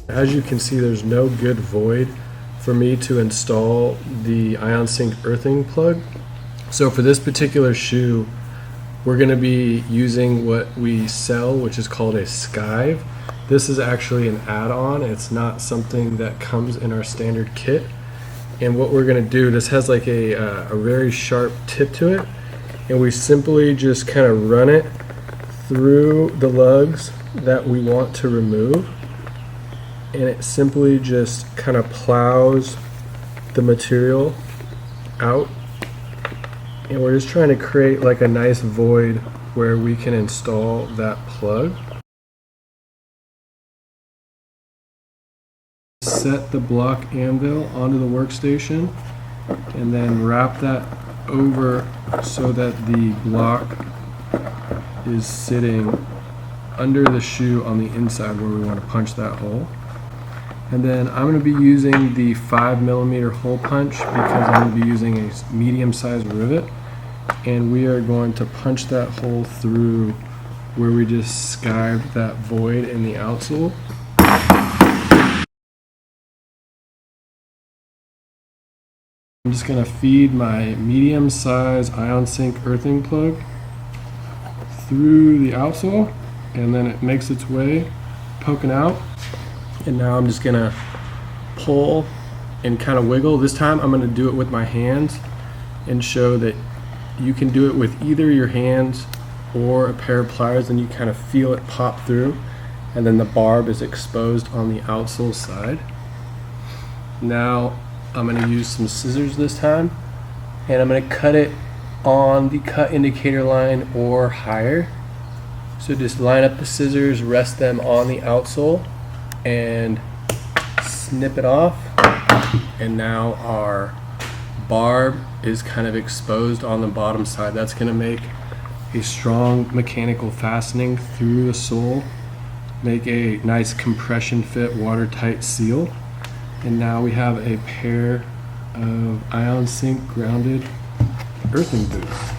As you can see, there's no good void for me to install the iON sync earthing plug. So for this particular shoe, we're going to be using what we sell, which is called a Skive. This is actually an add-on. It's not something that comes in our standard kit. And what we're going to do, this has like a very sharp tip to it, and we simply just kind of run it through the lugs that we want to remove, and it simply just kind of plows the material out, and we're just trying to create like a nice void where we can install that plug. Set the block anvil onto the workstation and then wrap that over so that the block is sitting under the shoe on the inside where we want to punch that hole. And then I'm going to be using the 5mm hole punch because I'm going to be using a medium-sized rivet, and we are going to punch that hole through where we just skived that void in the outsole. I'm just going to feed my medium-sized iON sync earthing plug through the outsole, and then it makes its way poking out. And now I'm just going to pull and kind of wiggle. This time I'm going to do it with my hands and show that you can do it with either your hands or a pair of pliers, and you kind of feel it pop through, and then the barb is exposed on the outsole side. Now I'm going to use some scissors this time, and I'm going to cut it on the cut indicator line or higher. So just line up the scissors, rest them on the outsole, and snip it off. And now our barb is kind of exposed on the bottom side. That's going to make a strong mechanical fastening through the sole, make a nice compression fit watertight seal. And now we have a pair of iON sync grounded earthing boots.